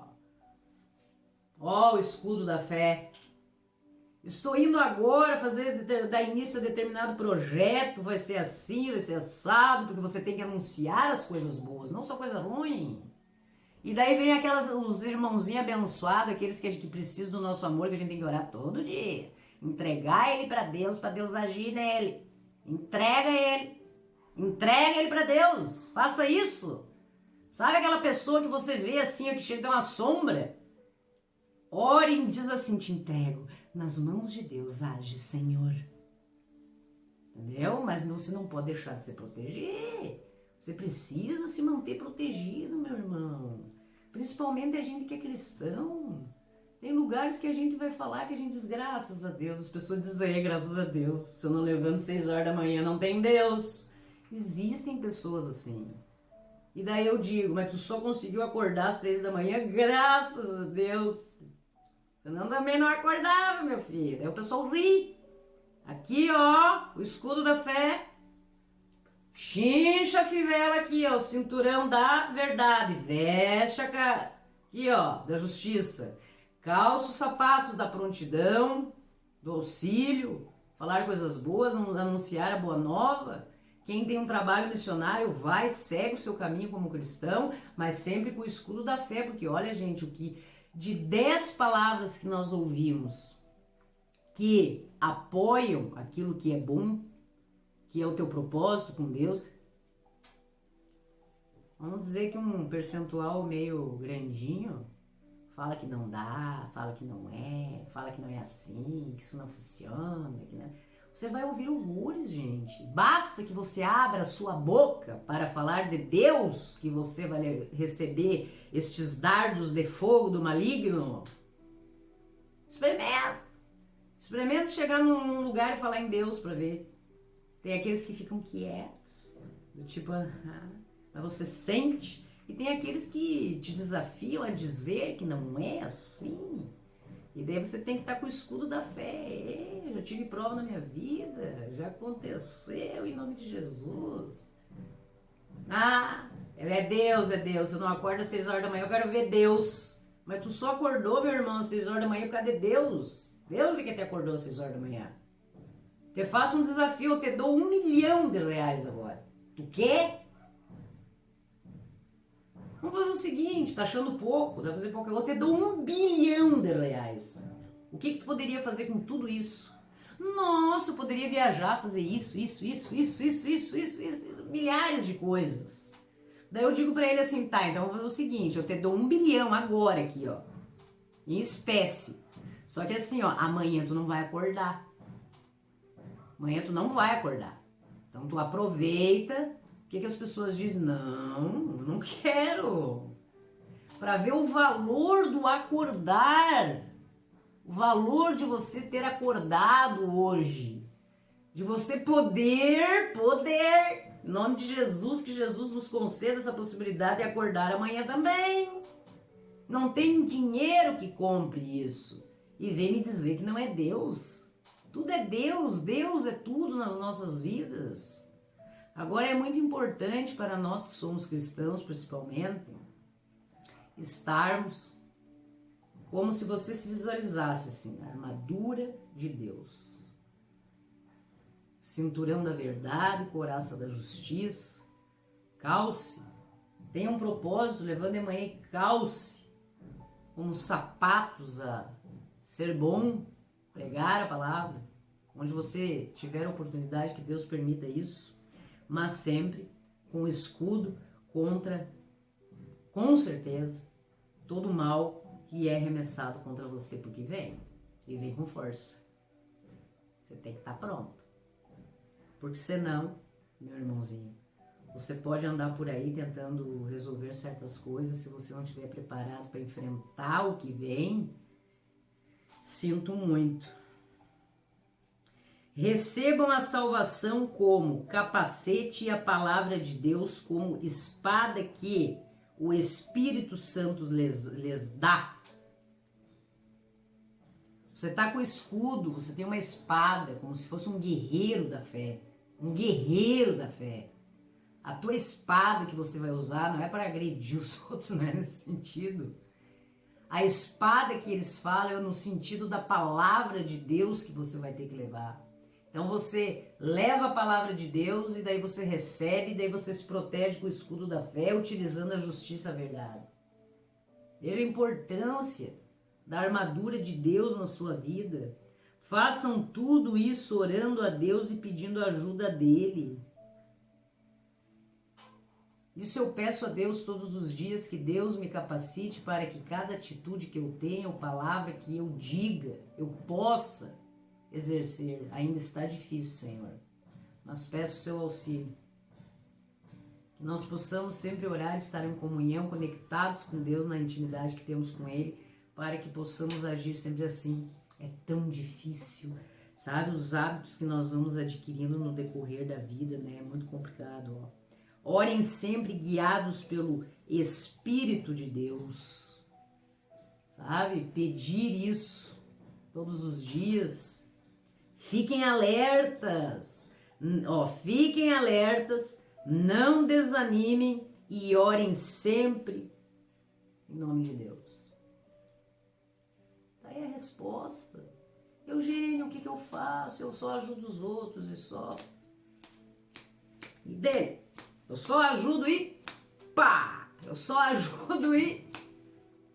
Ó, o escudo da fé. Estou indo agora dar início a determinado projeto, vai ser assim, vai ser assado, porque você tem que anunciar as coisas boas, não só coisa ruim. E daí vem os irmãozinhos abençoados, aqueles que precisam do nosso amor, que a gente tem que orar todo dia. Entregar ele para Deus agir nele. Entrega ele para Deus, faça isso. Sabe aquela pessoa que você vê assim, que chega a uma sombra? Ore e diz assim, te entrego nas mãos de Deus, age, Senhor. Entendeu? Mas você não pode deixar de se proteger. Você precisa se manter protegido, meu irmão. Principalmente a gente que é cristão. Tem lugares que a gente vai falar que a gente diz, graças a Deus. As pessoas dizem, graças a Deus. Se eu não levanto 6 horas da manhã, não tem Deus. Existem pessoas assim. E daí eu digo, mas tu só conseguiu acordar às 6 da manhã, graças a Deus. Senão também não acordava, meu filho. Aí o pessoal ri. Aqui, ó, o escudo da fé. Chincha a fivela aqui, ó, o cinturão da verdade. Veste aqui, ó, da justiça. Calça os sapatos da prontidão, do auxílio. Falar coisas boas, anunciar a boa nova. Quem tem um trabalho missionário vai, segue o seu caminho como cristão, mas sempre com o escudo da fé. Porque olha, gente, o que... De 10 palavras que nós ouvimos que apoiam aquilo que é bom, que é o teu propósito com Deus, vamos dizer que um percentual meio grandinho fala que não dá, fala que não é assim, que isso não funciona, que não... Você vai ouvir horrores, gente. Basta que você abra a sua boca para falar de Deus, que você vai receber estes dardos de fogo do maligno. Experimenta. Experimenta chegar num lugar e falar em Deus para ver. Tem aqueles que ficam quietos, do tipo, mas você sente. E tem aqueles que te desafiam a dizer que não é assim. E daí você tem que estar com o escudo da fé. Já tive prova na minha vida, já aconteceu em nome de Jesus. É Deus, é Deus. Você não acorda às 6 horas da manhã, eu quero ver Deus. Mas tu só acordou, meu irmão, às 6 horas da manhã por causa de Deus. Deus é que te acordou às 6 horas da manhã. Te faço um desafio, eu te dou R$1 milhão agora. Tu quer? Vamos fazer o seguinte, tá achando pouco, dá pra fazer pouco. Eu te dou R$1 bilhão. O que tu poderia fazer com tudo isso? Nossa, eu poderia viajar, fazer isso, milhares de coisas. Daí eu digo pra ele assim, tá, então vamos fazer o seguinte, eu te dou R$1 bilhão agora aqui, ó, em espécie. Só que assim, ó, amanhã tu não vai acordar. Amanhã tu não vai acordar. Então tu aproveita. O que as pessoas dizem? Não, eu não quero. Para ver o valor do acordar. O valor de você ter acordado hoje. De você poder, em nome de Jesus, que Jesus nos conceda essa possibilidade de acordar amanhã também. Não tem dinheiro que compre isso. E vem me dizer que não é Deus. Tudo é Deus. Deus é tudo nas nossas vidas. Agora é muito importante para nós que somos cristãos, principalmente, estarmos como se você se visualizasse assim, a armadura de Deus. Cinturão da verdade, couraça da justiça, calce, tenha um propósito, levando de manhã e calce, como sapatos a ser bom, pregar a palavra, onde você tiver a oportunidade, que Deus permita isso, mas sempre com o escudo contra, com certeza, todo o mal que é arremessado contra você, porque vem, e vem com força. Você tem que estar pronto. Porque senão, meu irmãozinho, você pode andar por aí tentando resolver certas coisas, se você não estiver preparado para enfrentar o que vem, sinto muito. Recebam a salvação como capacete e a palavra de Deus como espada que o Espírito Santo lhes dá. Você está com o escudo, você tem uma espada, como se fosse um guerreiro da fé. Um guerreiro da fé. A tua espada que você vai usar não é para agredir os outros, não é nesse sentido. A espada que eles falam é no sentido da palavra de Deus que você vai ter que levar. Então você leva a palavra de Deus e daí você recebe, e daí você se protege com o escudo da fé, utilizando a justiça e a verdade. Veja a importância da armadura de Deus na sua vida. Façam tudo isso orando a Deus e pedindo a ajuda dele. Isso eu peço a Deus todos os dias, que Deus me capacite para que cada atitude que eu tenha, ou palavra que eu diga, eu possa exercer. Ainda está difícil, Senhor, mas peço o seu auxílio. Que nós possamos sempre orar, estar em comunhão, conectados com Deus na intimidade que temos com Ele, para que possamos agir sempre assim. É tão difícil, sabe? Os hábitos que nós vamos adquirindo no decorrer da vida, né? É muito complicado, ó. Orem sempre guiados pelo Espírito de Deus, sabe? Pedir isso todos os dias. Fiquem alertas, fiquem alertas, não desanimem e orem sempre em nome de Deus. Daí a resposta. Eugênio, o que eu faço? Eu só ajudo os outros e só. E dele, eu só ajudo e pá! Eu só ajudo e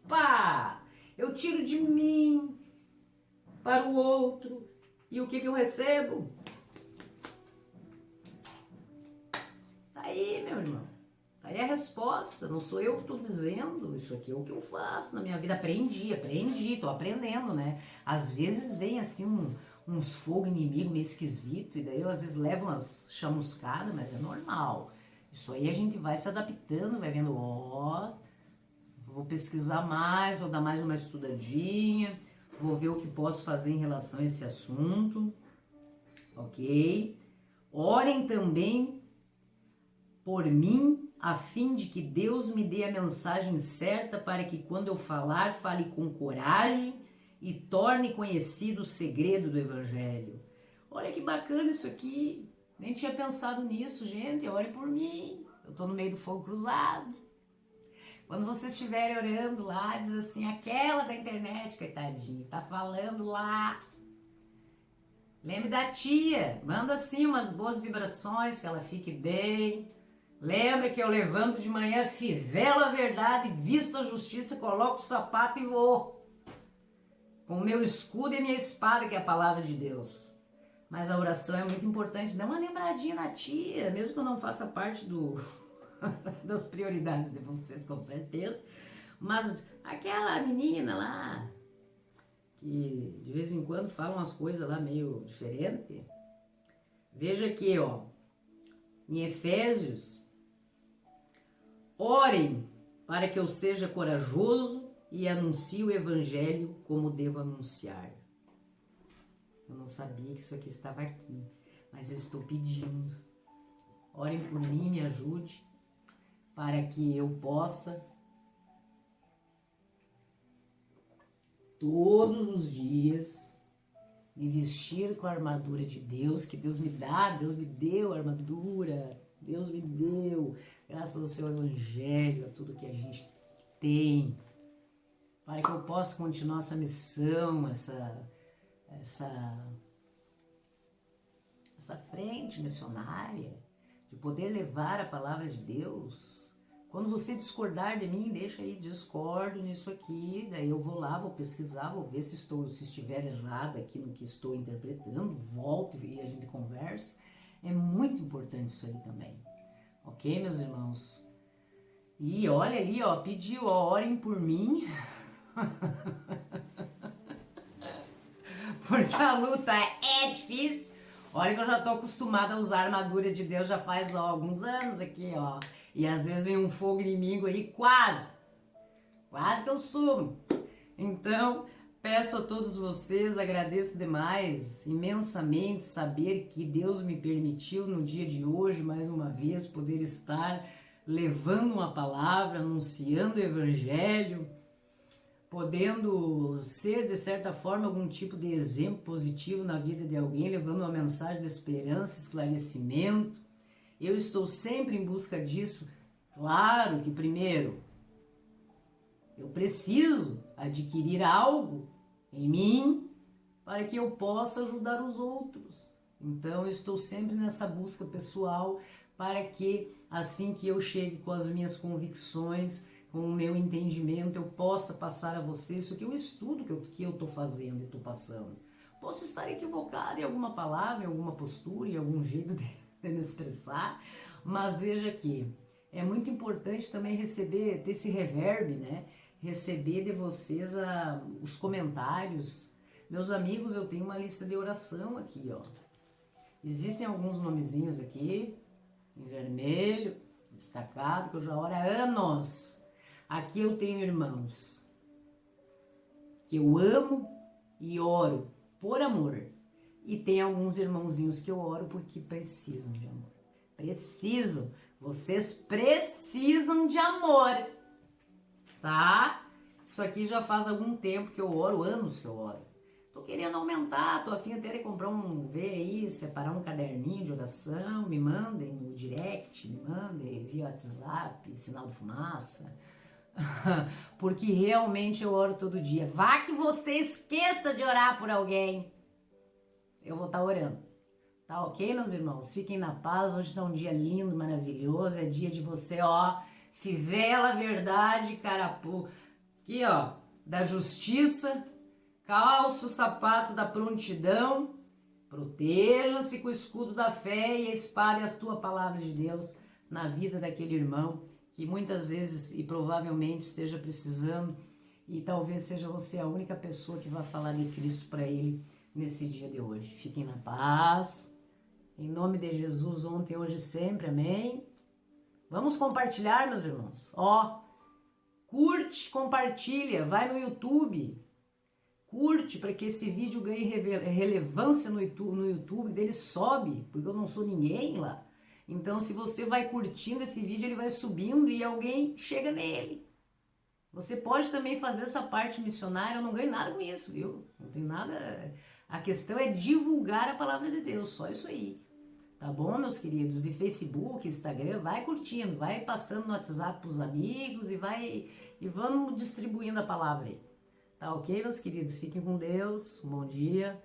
pá! Eu tiro de mim para o outro. E o que eu recebo? Tá aí, meu irmão. Tá aí a resposta. Não sou eu que estou dizendo. Isso aqui é o que eu faço na minha vida. Aprendi. Tô aprendendo, né? Às vezes vem assim uns fogo inimigo meio esquisito. E daí eu às vezes levo umas chamuscadas, mas é normal. Isso aí a gente vai se adaptando, vai vendo, vou pesquisar mais, vou dar mais uma estudadinha. Vou ver o que posso fazer em relação a esse assunto, ok? Orem também por mim, a fim de que Deus me dê a mensagem certa para que quando eu falar, fale com coragem e torne conhecido o segredo do Evangelho. Olha que bacana isso aqui, nem tinha pensado nisso, gente, ore por mim. Eu tô no meio do fogo cruzado. Quando vocês estiverem orando lá, diz assim, aquela da internet, coitadinha, tá falando lá. Lembre da tia, manda assim umas boas vibrações, que ela fique bem. Lembra que eu levanto de manhã, fivelo a verdade, visto a justiça, coloco o sapato e vou. Com o meu escudo e minha espada, que é a palavra de Deus. Mas a oração é muito importante. Dá uma lembradinha na tia, mesmo que eu não faça parte das prioridades de vocês, com certeza. Mas aquela menina lá, que de vez em quando fala umas coisas lá meio diferentes. Veja aqui, ó, em Efésios, orem para que eu seja corajoso e anuncie o evangelho como devo anunciar. Eu não sabia que isso aqui estava aqui, mas eu estou pedindo. Orem por mim, me ajude, para que eu possa todos os dias me vestir com a armadura de Deus, que Deus me dá, Deus me deu a armadura, Deus me deu, graças ao seu evangelho, a tudo que a gente tem, para que eu possa continuar essa missão, essa frente missionária, de poder levar a palavra de Deus. Quando você discordar de mim, deixa aí, discordo nisso aqui, daí eu vou lá, vou pesquisar, vou ver se estiver errado aqui no que estou interpretando, volto e a gente conversa. É muito importante isso aí também. Ok, meus irmãos? E olha ali, ó, pediu, ó, orem por mim. Porque a luta é difícil. Olha que eu já tô acostumada a usar a armadura de Deus já faz alguns anos aqui, ó. E às vezes vem um fogo inimigo aí, quase que eu sumo. Então, peço a todos vocês, agradeço demais, imensamente, saber que Deus me permitiu no dia de hoje, mais uma vez, poder estar levando uma palavra, anunciando o evangelho, podendo ser, de certa forma, algum tipo de exemplo positivo na vida de alguém, levando uma mensagem de esperança, esclarecimento. Eu estou sempre em busca disso. Claro que, primeiro, eu preciso adquirir algo em mim para que eu possa ajudar os outros. Então, eu estou sempre nessa busca pessoal para que, assim que eu chegue com as minhas convicções, com o meu entendimento, eu possa passar a vocês isso que eu estudo, que eu estou fazendo e estou passando. Posso estar equivocado em alguma palavra, em alguma postura, em algum jeito de me expressar, mas veja que é muito importante também ter esse reverb, né? Receber de vocês os comentários. Meus amigos, eu tenho uma lista de oração aqui, ó. Existem alguns nomezinhos aqui, em vermelho, destacado, que eu já oro há anos. Aqui eu tenho irmãos que eu amo e oro por amor. E tem alguns irmãozinhos que eu oro porque precisam de amor. Precisam. Vocês precisam de amor. Tá? Isso aqui já faz algum tempo que eu oro, anos que eu oro. Tô querendo aumentar, tô afim até de comprar separar um caderninho de oração, me mandem no direct, me mandem via WhatsApp, sinal de fumaça. Porque realmente eu oro todo dia. Vá que você esqueça de orar por alguém. Eu vou estar orando. Tá ok, meus irmãos? Fiquem na paz. Hoje está um dia lindo, maravilhoso. É dia de você, ó, fivela a verdade, carapu. Aqui, ó, da justiça. Calça o sapato da prontidão. Proteja-se com o escudo da fé e espalhe a tua palavra de Deus na vida daquele irmão que muitas vezes e provavelmente esteja precisando, e talvez seja você a única pessoa que vai falar de Cristo para ele nesse dia de hoje. Fiquem na paz, em nome de Jesus, ontem, hoje e sempre, amém? Vamos compartilhar, meus irmãos, ó, curte, compartilha, vai no YouTube, curte para que esse vídeo ganhe relevância no YouTube, dele sobe, porque eu não sou ninguém lá. Então, se você vai curtindo esse vídeo, ele vai subindo e alguém chega nele. Você pode também fazer essa parte missionária, eu não ganho nada com isso, viu? Não tem nada... A questão é divulgar a palavra de Deus, só isso aí. Tá bom, meus queridos? E Facebook, Instagram, vai curtindo, vai passando no WhatsApp pros amigos e vamos distribuindo a palavra aí. Tá ok, meus queridos? Fiquem com Deus. Um bom dia.